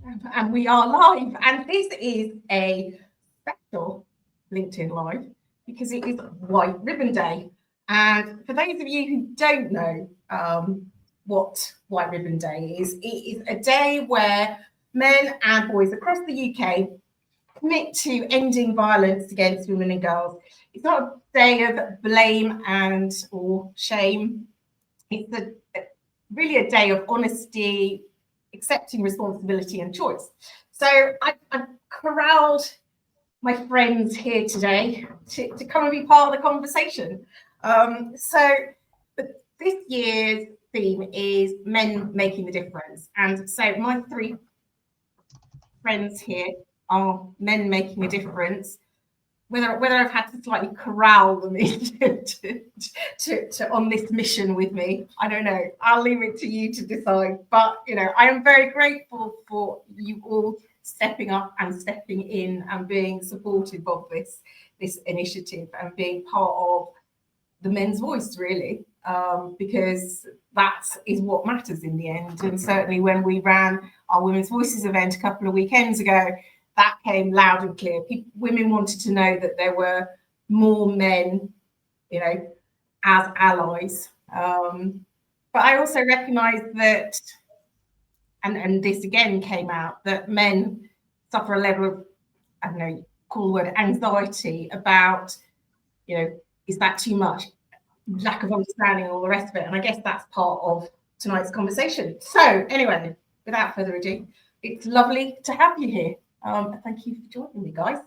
And we are live. And this is a special LinkedIn Live because it is White Ribbon Day. And for those of you who don't know what White Ribbon Day is, it is a day where men and boys across the UK commit to ending violence against women and girls. It's not a day of blame and or shame. It's really a day of honesty, accepting responsibility and choice. So I've corralled my friends here today to come and be part of the conversation. So this year's theme is men making the difference. And so my three friends here are men making a difference. Whether I've had to slightly corral them into on this mission with me, I don't know. I'll leave it to you to decide. But I am very grateful for you all stepping up and stepping in and being supportive of this initiative and being part of the men's voice, really, because that is what matters in the end. And certainly when we ran our Women's Voices event a couple of weekends ago, that came loud and clear. Women wanted to know that there were more men, as allies. But I also recognise that, and this again came out, that men suffer a level of, I don't know, call the word anxiety about, is that too much? Lack of understanding and all the rest of it. And I guess that's part of tonight's conversation. So anyway, without further ado, it's lovely to have you here. Thank you for joining me, guys.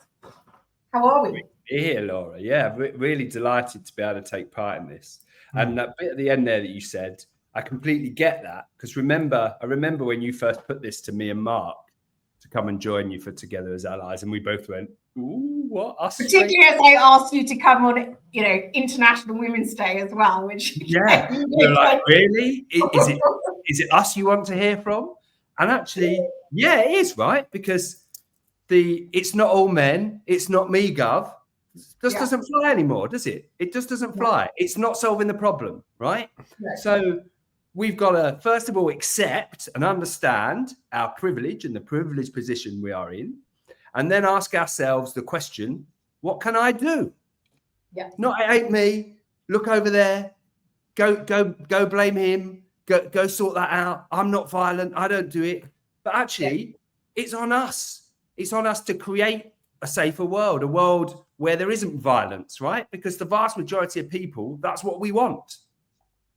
How are we? Here, Laura. Yeah, really delighted to be able to take part in this. And that bit at the end there that you said, I completely get that, because I remember when you first put this to me and Mark to come and join you for Together as Allies, and we both went, "Ooh, what?" Us? Particularly as I asked you to come on, International Women's Day as well, which you're like, really? Is it us you want to hear from? And actually, yeah, it is, right? Because it's not all men, it's not me, Gov. Just doesn't fly anymore, does it? It just doesn't fly. It's not solving the problem, right? So we've got to, first of all, accept and understand our privilege and the privileged position we are in, and then ask ourselves the question, what can I do? Not, it ain't me, look over there, go blame him, go sort that out. I'm not violent, I don't do it. But actually, it's on us. It's on us to create a safer world, a world where there isn't violence, right? Because the vast majority of people, that's what we want.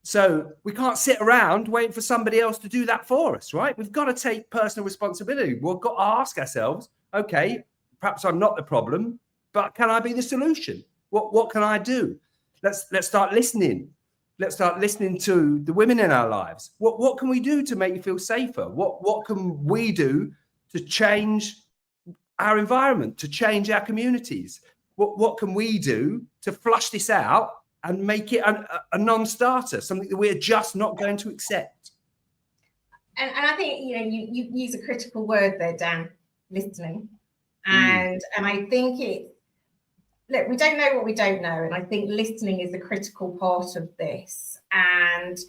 So we can't sit around waiting for somebody else to do that for us, right? We've got to take personal responsibility. We've got to ask ourselves, okay, perhaps I'm not the problem, but can I be the solution? What can I do? Let's start listening. Let's start listening to the women in our lives. What can we do to make you feel safer? What can we do to change our environment, to change our communities? What can we do to flush this out and make it a non-starter, something that we're just not going to accept? And I think, you use a critical word there, Dan, listening. And I think look, we don't know what we don't know. And I think listening is a critical part of this. And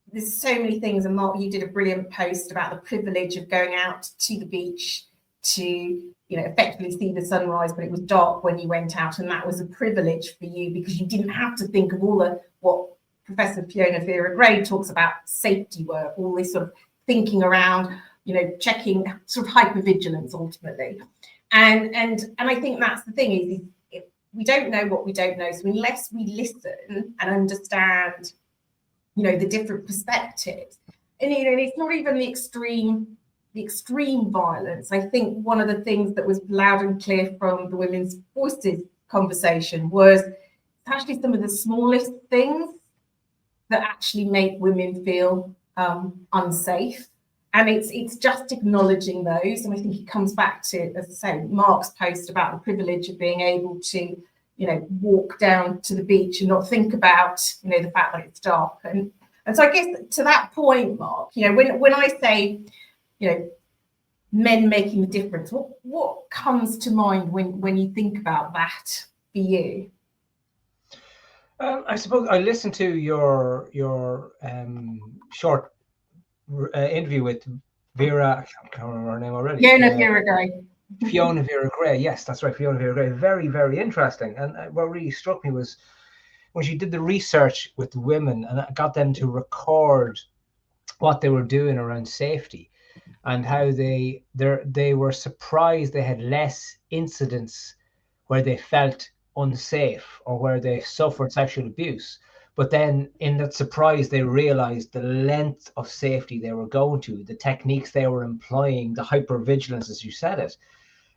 there's so many things. And Mark, you did a brilliant post about the privilege of going out to the beach to, effectively see the sunrise, but it was dark when you went out. And that was a privilege for you because you didn't have to think of all what Professor Fiona Vera-Gray talks about, safety work, all this sort of thinking around, checking sort of hypervigilance ultimately. And I think that's the thing is we don't know what we don't know. So unless we listen and understand, the different perspectives, and it's not even the extreme violence. I think one of the things that was loud and clear from the Women's Voices conversation was actually some of the smallest things that actually make women feel unsafe. And it's just acknowledging those. And I think it comes back to, as I say, Mark's post about the privilege of being able to, walk down to the beach and not think about, the fact that it's dark. And so I guess to that point, Mark, when I say, men making the difference, what comes to mind when you think about that for you? I suppose I listened to your short interview with Vera, I can't remember her name already. Vera Gray. Fiona Vera Gray. Yes, that's right. Fiona Vera Gray. Very, very interesting. And what really struck me was when she did the research with the women and got them to record what they were doing around safety and how they were surprised they had less incidents where they felt unsafe or where they suffered sexual abuse. But then in that surprise, they realized the length of safety they were going to, the techniques they were employing, the hypervigilance, as you said it.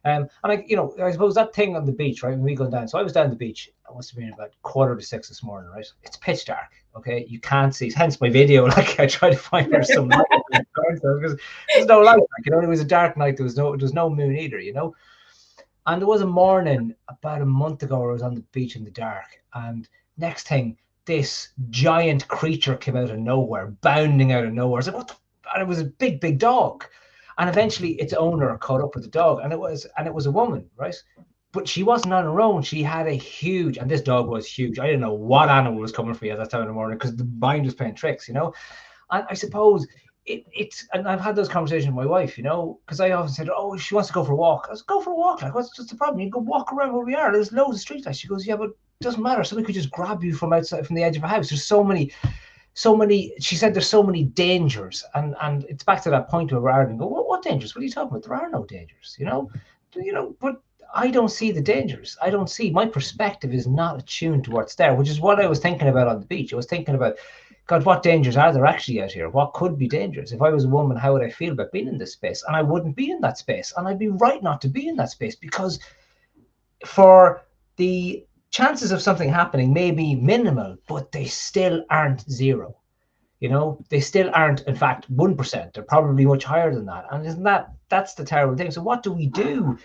And I suppose that thing on the beach, right? When we go down, so I was down the beach. I must have been about 5:45 this morning, right? It's pitch dark. Okay, you can't see. Hence my video. Like I try to find there's some light because there's no light. Like, it was a dark night. There was no moon either. And there was a morning about a month ago where I was on the beach in the dark, and next thing, this giant creature came out of nowhere, bounding out of nowhere. I was like, what? And it was a big, big dog. And eventually its owner caught up with the dog, and it was a woman, right? But she wasn't on her own. She had a huge, and this dog was huge. I didn't know what animal was coming for you at that time in the morning because the mind was playing tricks, And I suppose it's, and I've had those conversations with my wife, because I often said, oh, she wants to go for a walk. I was, go for a walk. Like, what's just the problem? You can go walk around where we are. There's loads of street lights. She goes, yeah, but it doesn't matter. Somebody could just grab you from outside, from the edge of a house. There's so many, she said there's so many dangers. And it's back to that point where we're arguing, what dangers? What are you talking about? There are no dangers, but I don't see the dangers. I don't see, my perspective is not attuned to what's there, which is what I was thinking about on the beach. I was thinking about, God, what dangers are there actually out here? What could be dangerous? If I was a woman, how would I feel about being in this space? And I wouldn't be in that space. And I'd be right not to be in that space, because for the chances of something happening may be minimal, but they still aren't zero. They still aren't, in fact, 1%. They're probably much higher than that. And isn't that's the terrible thing. So what do we do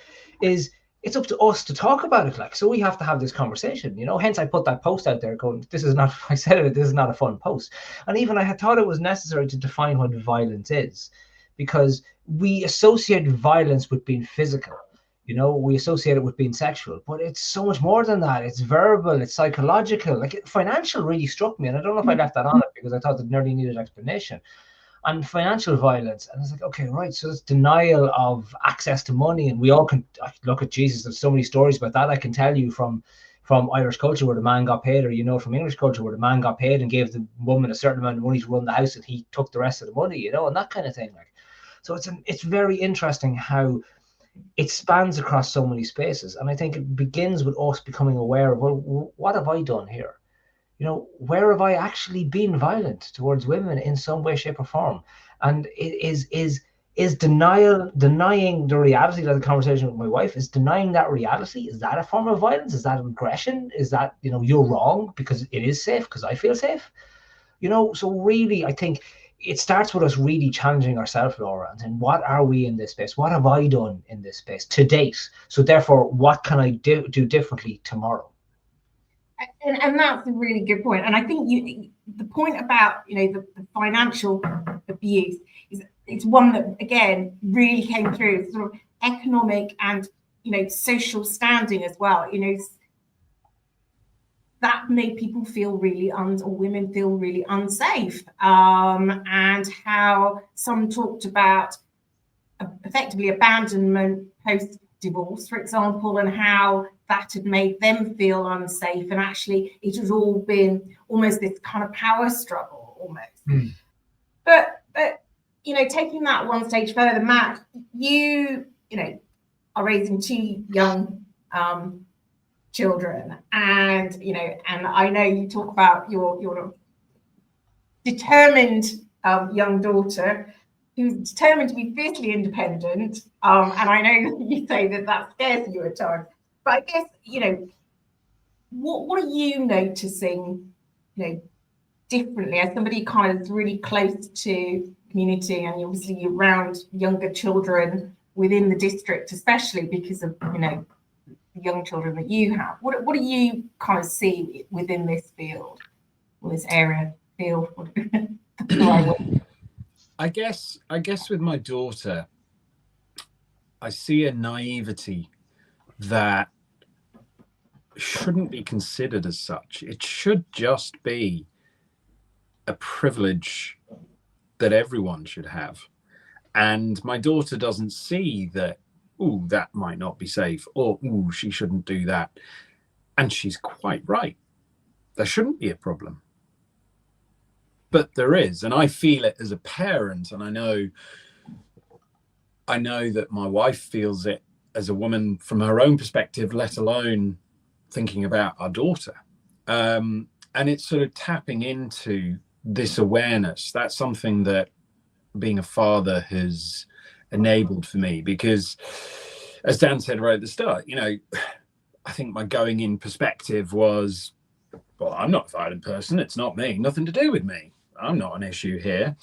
is, it's up to us to talk about it. Like, so we have to have this conversation, hence I put that post out there going, this is not a fun post. And even I had thought it was necessary to define what violence is, because we associate violence with being physical. We associate it with being sexual, but it's so much more than that. It's verbal, it's psychological. Like, financial really struck me. And I don't know if I left that on it because I thought it nearly needed explanation. And financial violence, and I was like, okay, right, so it's denial of access to money, and we all can look at Jesus. There's so many stories about that I can tell you from Irish culture where the man got paid, or from English culture where the man got paid and gave the woman a certain amount of money to run the house, and he took the rest of the money, and that kind of thing. Like, so it's very interesting how it spans across so many spaces, and I think it begins with us becoming aware of, well, what have I done here? Where have I actually been violent towards women in some way, shape, or form? And it is denying the reality. That the conversation with my wife is denying that reality. Is that a form of violence? Is that aggression? Is that, you're wrong because it is safe because I feel safe? So really, I think it starts with us really challenging ourselves, Laura, and saying, what are we in this space? What have I done in this space to date? So therefore, what can I do differently tomorrow? And that's a really good point. And I think the point about the financial abuse it's one that again really came through. It's sort of economic and social standing as well. That made people feel really or women feel really unsafe. And how some talked about effectively abandonment post divorce, for example, and how that had made them feel unsafe, and actually it has all been almost this kind of power struggle almost. But taking that one stage further, Matt, you are raising two young children, and and I know you talk about your determined young daughter who's determined to be fiercely independent, and I know you say that scares you at times. But I guess, what are you noticing, differently as somebody kind of really close to community, and obviously around younger children within the district, especially because of, the young children that you have? What do you kind of see within this field, or this field? I guess with my daughter, I see a naivety that shouldn't be considered as such. It should just be a privilege that everyone should have. And my daughter doesn't see that, oh, that might not be safe, or, oh, she shouldn't do that. And she's quite right. There shouldn't be a problem. But there is. And I feel it as a parent. And I know that my wife feels it as a woman from her own perspective, let alone thinking about our daughter. And it's sort of tapping into this awareness. That's something that being a father has enabled for me, because as Dan said right at the start, you know, I think my going in perspective was, well, I'm not a violent person. It's not me. Nothing to do with me. I'm not an issue here.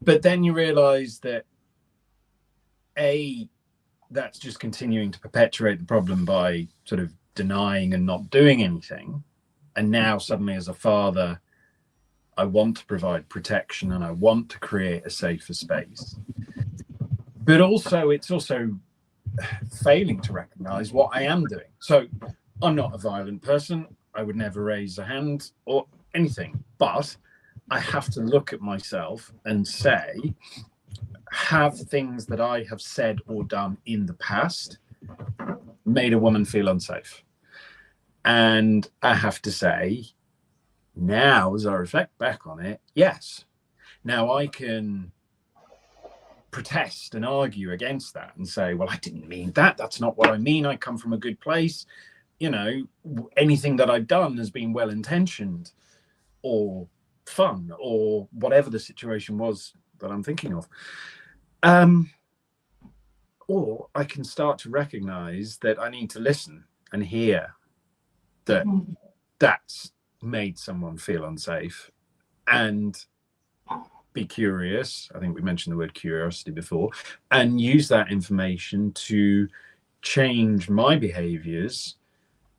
But then you realize that that's just continuing to perpetuate the problem by sort of denying and not doing anything. And now suddenly as a father, I want to provide protection and I want to create a safer space. But also, it's also failing to recognize what I am doing. So I'm not a violent person. I would never raise a hand or anything, but I have to look at myself and say, have things that I have said or done in the past made a woman feel unsafe? And I have to say, now, as I reflect back on it, yes. Now I can protest and argue against that and say, well, I didn't mean that. That's not what I mean. I come from a good place. You know, anything that I've done has been well-intentioned or fun or whatever the situation was that I'm thinking of. Or I can start to recognize that I need to listen and hear that that's made someone feel unsafe, and be curious. I think we mentioned the word curiosity before, and use that information to change my behaviors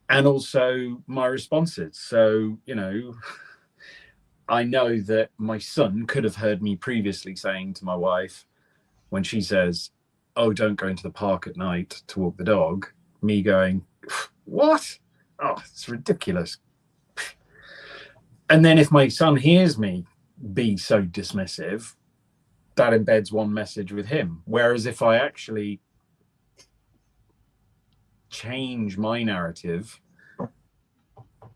and also my responses. So, you know, I know that my son could have heard me previously saying to my wife, when she says, oh, don't go into the park at night to walk the dog, me going, what? Oh, it's ridiculous. And then if my son hears me be so dismissive, that embeds one message with him. Whereas if I actually change my narrative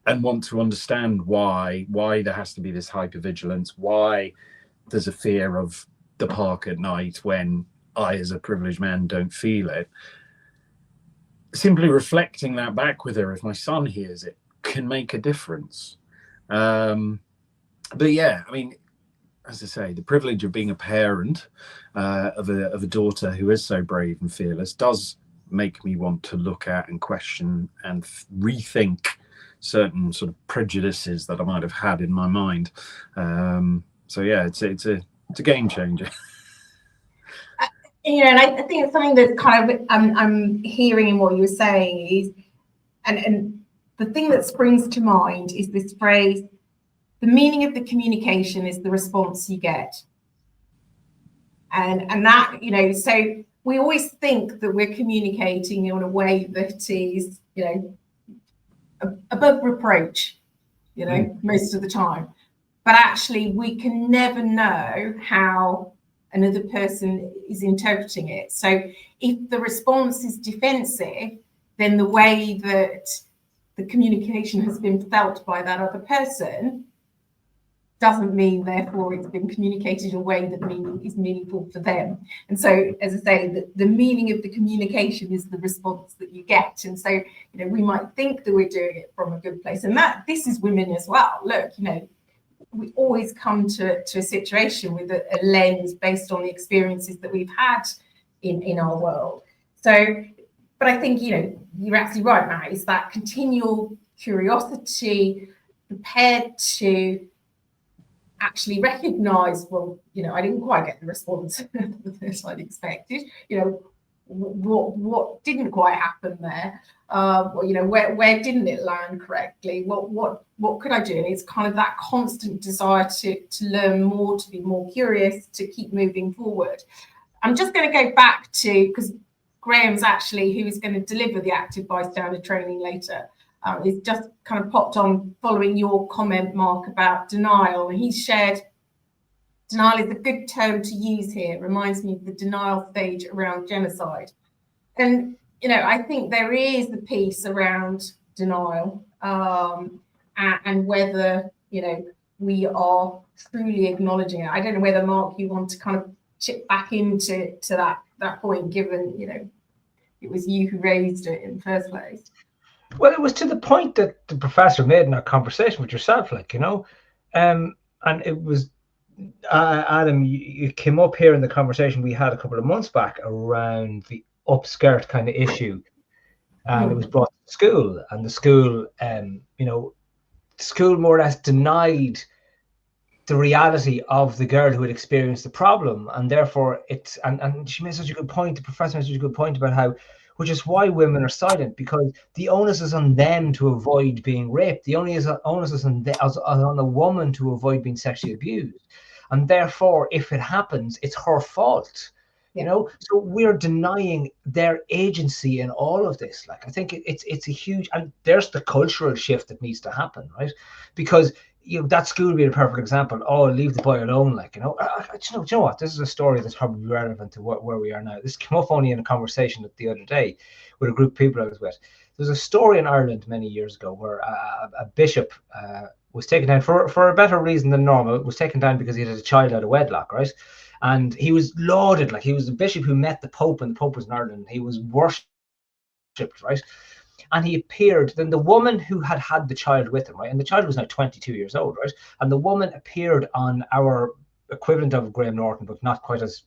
and want to understand why there has to be this hypervigilance, why there's a fear of the park at night when I, as a privileged man, don't feel it, simply reflecting that back with her, if my son hears it, can make a difference. But yeah, I mean, as I say, the privilege of being a parent of a daughter who is so brave and fearless does make me want to look at and question and rethink certain sort of prejudices that I might have had in my mind. So yeah, it's a game changer. You know, and I think it's something that's kind of I'm hearing in what you're saying is, and the thing that springs to mind is this phrase: the meaning of the communication is the response you get. And that, you know, so we always think that we're communicating in a way that is, you know, above reproach, you know, most of the time. But actually, we can never know how another person is interpreting it. So if the response is defensive, then the way that the communication has been felt by that other person doesn't mean, therefore, it's been communicated in a way that is meaningful for them. And so, as I say, the meaning of the communication is the response that you get. And so, you know, we might think that we're doing it from a good place, and that this is women as well. Look, you know, we always come to a situation with a lens based on the experiences that we've had in our world. So, but I think, you know, you're absolutely right, Matt, is that continual curiosity, prepared to actually recognize, well, you know, I didn't quite get the response that I'd expected. You know, what didn't quite happen there? You know, where didn't it land correctly? What could I do? And it's kind of that constant desire to learn more, to be more curious, to keep moving forward. I'm just going to go back to, because Graham's actually, who is going to deliver the active bystander training later, he's just kind of popped on following your comment, Mark, about denial. And he's shared denial is a good term to use here. It reminds me of the denial stage around genocide. And, I think there is the piece around denial and whether, we are truly acknowledging it. I don't know whether, Mark, you want to kind of chip back into that point, given, it was you who raised it in the first place. Well, it was to the point that the professor made in our conversation with yourself, and it was, Adam, you came up here in the conversation we had a couple of months back around the upskirt kind of issue, and it was brought to school, and the school, school more or less denied the reality of the girl who had experienced the problem, and therefore it's and she made such a good point. The professor made such a good point about how, which is why women are silent, because the onus is on them to avoid being raped. The onus is on the woman to avoid being sexually abused, and therefore, if it happens, it's her fault. So we're denying their agency in all of this. I think it's a huge, and there's the cultural shift that needs to happen, right? Because that school would be a perfect example. Oh, leave the boy alone, you know what? This is a story that's probably relevant to where we are now. This came up only in a conversation the other day with a group of people I was with. There's a story in Ireland many years ago where a bishop was taken down for a better reason than normal. Was taken down because he had a child out of wedlock, right? And he was lauded, he was a bishop who met the Pope, and the Pope was in Ireland. He was worshipped, right? And he appeared, then the woman who had the child with him, right? And the child was now 22 years old, right? And the woman appeared on our equivalent of Graham Norton, but not quite as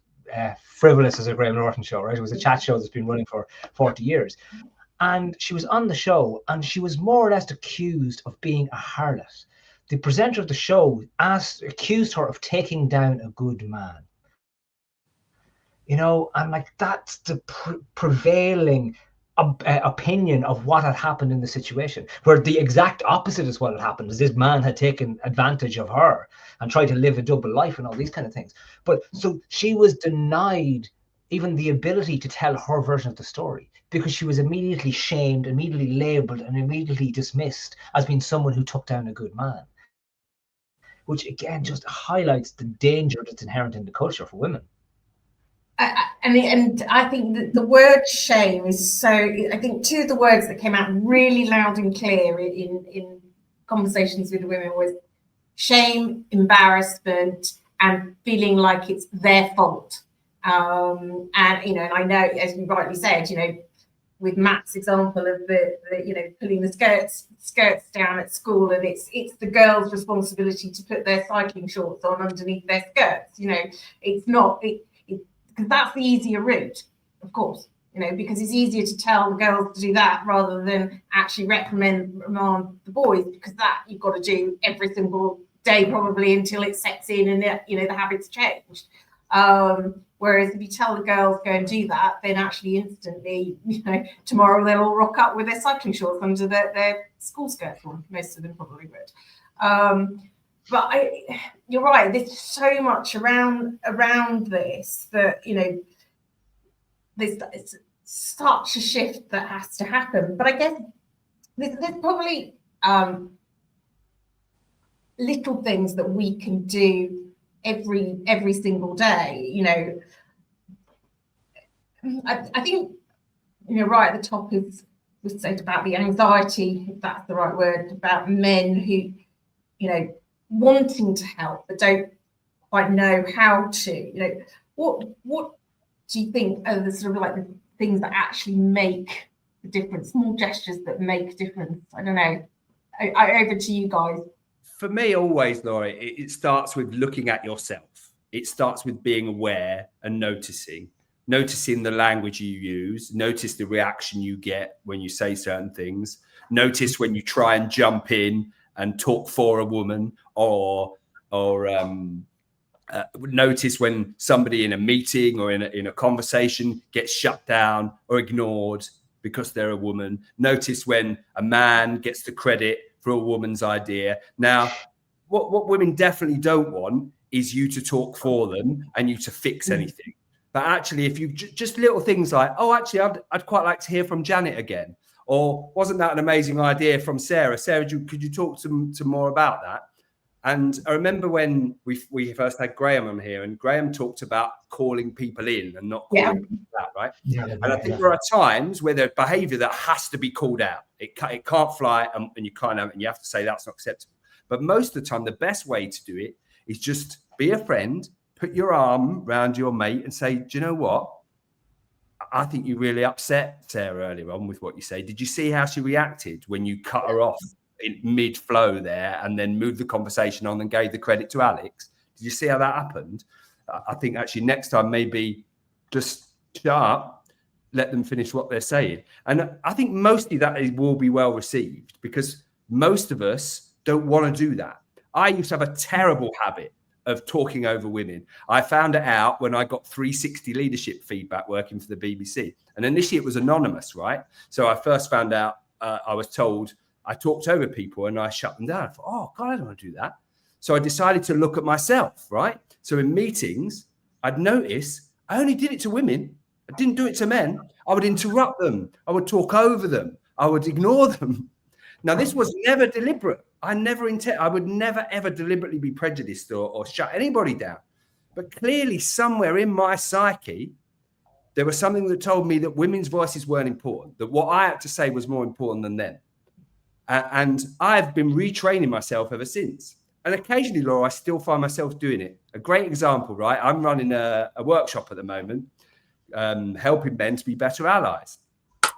frivolous as a Graham Norton show, right? It was a chat show that's been running for 40 years. And she was on the show, and she was more or less accused of being a harlot. The presenter of the show accused her of taking down a good man. And that's the prevailing opinion of what had happened in the situation, where the exact opposite is what had happened, is this man had taken advantage of her and tried to live a double life and all these kind of things. But so she was denied even the ability to tell her version of the story, because she was immediately shamed, immediately labeled, and immediately dismissed as being someone who took down a good man, which again just highlights the danger that's inherent in the culture for women. And I think that the word shame is so, I think two of the words that came out really loud and clear in conversations with women was shame, embarrassment, and feeling like it's their fault. And I know, as you rightly said, with Matt's example of the pulling the skirts down at school, and it's the girls' responsibility to put their cycling shorts on underneath their skirts. It's not because that's the easier route, of course, because it's easier to tell the girls to do that rather than actually reprimand the boys, because that you've got to do every single day probably until it sets in and the habits change. Whereas if you tell the girls go and do that, then actually instantly, tomorrow they'll all rock up with their cycling shorts under their school skirts on. Most of them probably would. But you're right. There's so much around this that there's such a shift that has to happen. But I guess there's probably little things that we can do every single day. I think right at the top is we said about the anxiety, if that's the right word, about men who wanting to help but don't quite know how to. What do you think are the sort of the things that actually make the difference, small gestures that make a difference? I don't know. Over to you guys. For me, always, Laurie, it starts with looking at yourself. It starts with being aware and noticing the language you use, notice the reaction you get when you say certain things, notice when you try and jump in and talk for a woman, or notice when somebody in a meeting or in a conversation gets shut down or ignored because they're a woman. Notice when a man gets the credit for a woman's idea. Now, what women definitely don't want is you to talk for them and you to fix anything. But actually, if you just little things like, oh, actually, I'd quite like to hear from Janet again. Or wasn't that an amazing idea from Sarah? Sarah, could you talk to more about that? And I remember when we first had Graham on here, and Graham talked about calling people in and not calling people out, right? Yeah, and I think there are times where there's behaviour that has to be called out. It can't fly, and you can't have, and you have to say that's not acceptable. But most of the time, the best way to do it is just be a friend, put your arm around your mate, and say, "Do you know what? I think you really upset Sarah earlier on with what you say. Did you see how she reacted when you cut her off in mid-flow there and then moved the conversation on and gave the credit to Alex? Did you see how that happened? I think actually next time maybe just shut up, let them finish what they're saying." And I think mostly that will be well received because most of us don't want to do that. I used to have a terrible habit of talking over women. I found it out when I got 360 leadership feedback working for the BBC. And initially it was anonymous, right? So I first found out, I was told I talked over people and I shut them down. I thought, oh God, I don't want to do that. So I decided to look at myself, right? So in meetings, I'd notice I only did it to women. I didn't do it to men. I would interrupt them. I would talk over them. I would ignore them. Now, this was never deliberate. I would never, ever deliberately be prejudiced or shut anybody down. But clearly, somewhere in my psyche, there was something that told me that women's voices weren't important, that what I had to say was more important than them. And I've been retraining myself ever since. And occasionally, Laura, I still find myself doing it. A great example, right? I'm running a workshop at the moment, helping men to be better allies,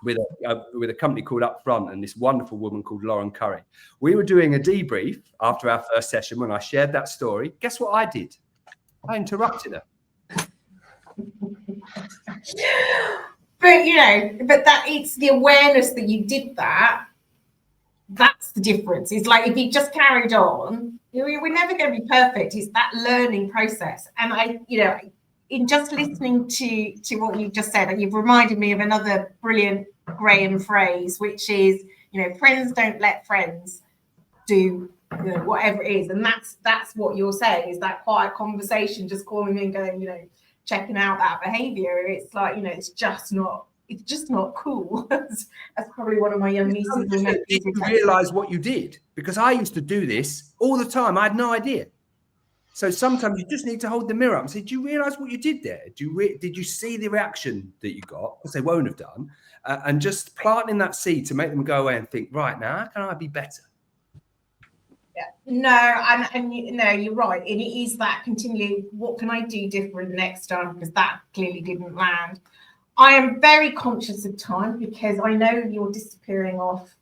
with a company called Upfront and this wonderful woman called Lauren Curry. We were doing a debrief after our first session when I shared that story. Guess what I did? I interrupted her. But that it's the awareness that you did that. That's the difference. It's like if you just carried on, we're never going to be perfect. It's that learning process. And in just listening to what you just said, and you've reminded me of another brilliant Graham phrase, which is, friends don't let friends do whatever it is. And that's what you're saying, is that quiet conversation, just calling in, going, checking out that behavior. It's like, it's just not cool. That's probably one of my young nieces. Didn't realize what you did, because I used to do this all the time. I had no idea. So sometimes you just need to hold the mirror up and say, do you realize what you did there? Did you see the reaction that you got? Because they won't have done. And just planting that seed to make them go away and think, right, now, how can I be better? Yeah. No, you're right. And it is that continually, what can I do different next time? Because that clearly didn't land. I am very conscious of time because I know you're disappearing off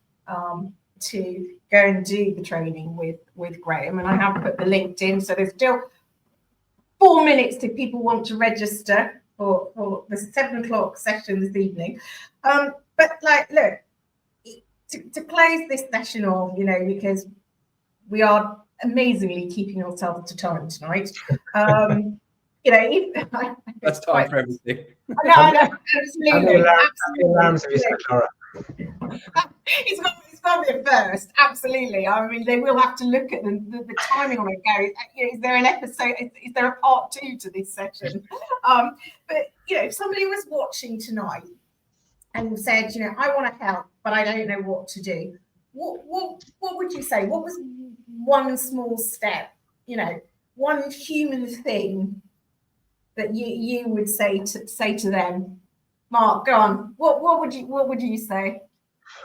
to go and do the training with Graham, and I have put the LinkedIn, so there's still 4 minutes if people want to register for the 7 o'clock session this evening. But look, to close this session off, because we are amazingly keeping ourselves to time tonight. That's time for everything. I know, absolutely. Alarms have you set, Laura? It's got to be a first, absolutely. I mean, they will have to look at the timing on it. Go, is there an episode? Is there a part 2 to this session? But if somebody was watching tonight and said, I want to help, but I don't know what to do, what would you say? What was one small step? One human thing that you would say to them? Mark, go on. What would you say?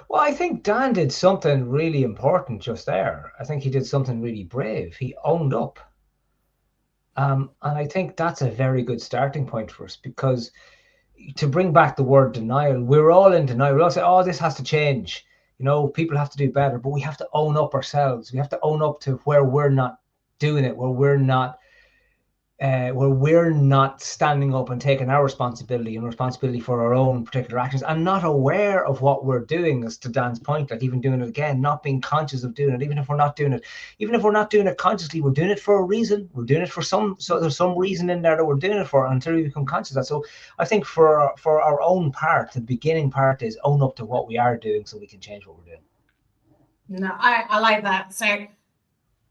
Well, I think Dan did something really important just there. I think he did something really brave. He owned up. And I think that's a very good starting point for us, because to bring back the word denial, we're all in denial. We all say, oh, this has to change. People have to do better, but we have to own up ourselves. We have to own up to where we're not doing it, where we're not standing up and taking our responsibility for our own particular actions, and not aware of what we're doing, as to Dan's point, like even doing it again, not being conscious of doing it, even if we're not doing it consciously, we're doing it for a reason. We're doing it for so there's some reason in there that we're doing it for, until we become conscious of that. So I think for our own part, the beginning part is own up to what we are doing so we can change what we're doing. No, I like that. So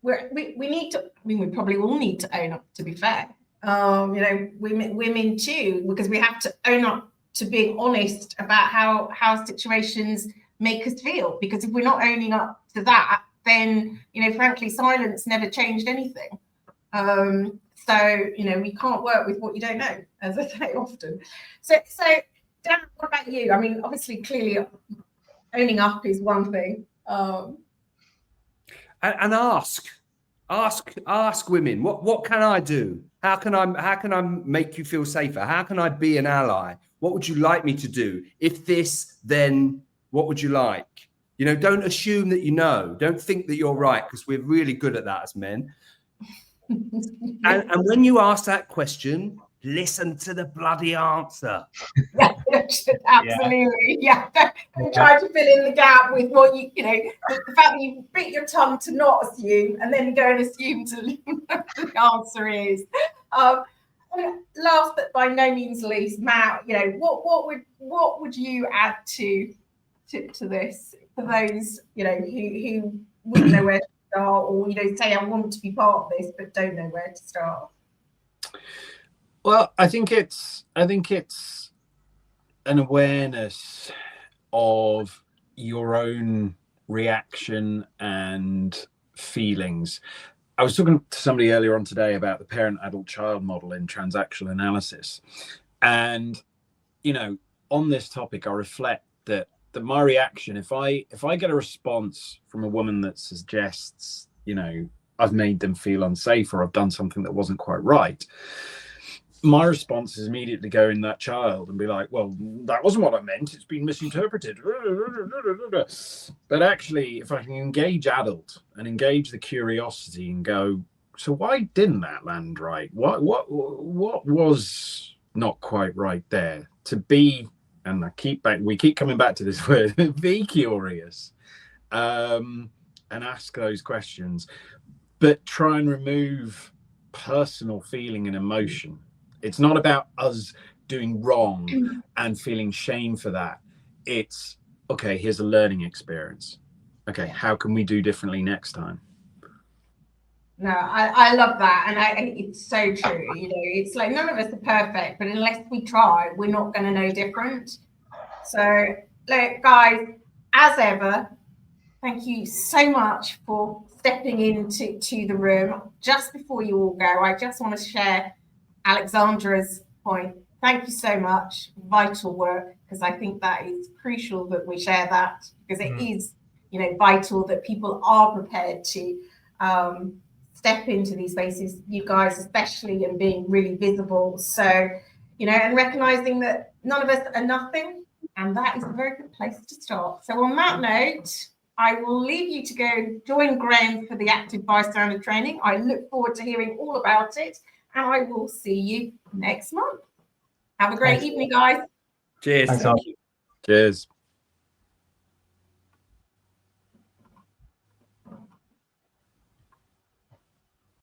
we need to, we probably all need to own up, to be fair. Women too, because we have to own up to being honest about how situations make us feel. Because if we're not owning up to that, then, you know, frankly, silence never changed anything. So, you know, we can't work with what you don't know, as I say often. So Dan, what about you? I mean, obviously, clearly, owning up is one thing. And ask women, what can I do? How can I make you feel safer? How can I be an ally? What would you like me to do? If this, then what would you like? You know, don't assume that you know. Don't think that you're right, because we're really good at that as men. And when you ask that question, listen to the bloody answer. Yeah, absolutely. Yeah. And try to fill in the gap with what you know, the fact that you bit your tongue to not assume and then go and assume to the answer is. Last but by no means least, Matt, you know, what would you add to this for those, you know, who wouldn't know where to start, or, you know, say I want to be part of this but don't know where to start? Well, I think it's an awareness of your own reaction and feelings. I was talking to somebody earlier on today about the parent-adult-child model in transactional analysis. And, you know, on this topic, I reflect that my reaction, if I get a response from a woman that suggests, you know, I've made them feel unsafe or I've done something that wasn't quite right, my response is immediately go in that child and be like, well, that wasn't what I meant. It's been misinterpreted. But actually, if I can engage adult and engage the curiosity and go, so why didn't that land right? What was not quite right there? To be, and we keep coming back to this word, be curious, and ask those questions, but try and remove personal feeling and emotion. It's not about us doing wrong and feeling shame for that. It's, okay, here's a learning experience. Okay, how can we do differently next time? No, I love that. And it's so true. You know, it's like none of us are perfect, but unless we try, we're not going to know different. So, look, guys, as ever, thank you so much for stepping into the room. Just before you all go, I just want to share Alexandra's point. Thank you so much. Vital work, because I think that is crucial that we share that, because it is, you know, vital that people are prepared to step into these spaces, you guys especially, and being really visible. So, you know, and recognizing that none of us are nothing, and that is a very good place to start. So on that note, I will leave you to go join Graham for the active bystander training. I look forward to hearing all about it, and I will see you next month. Have a great evening, guys. Cheers. Thanks, all. Cheers.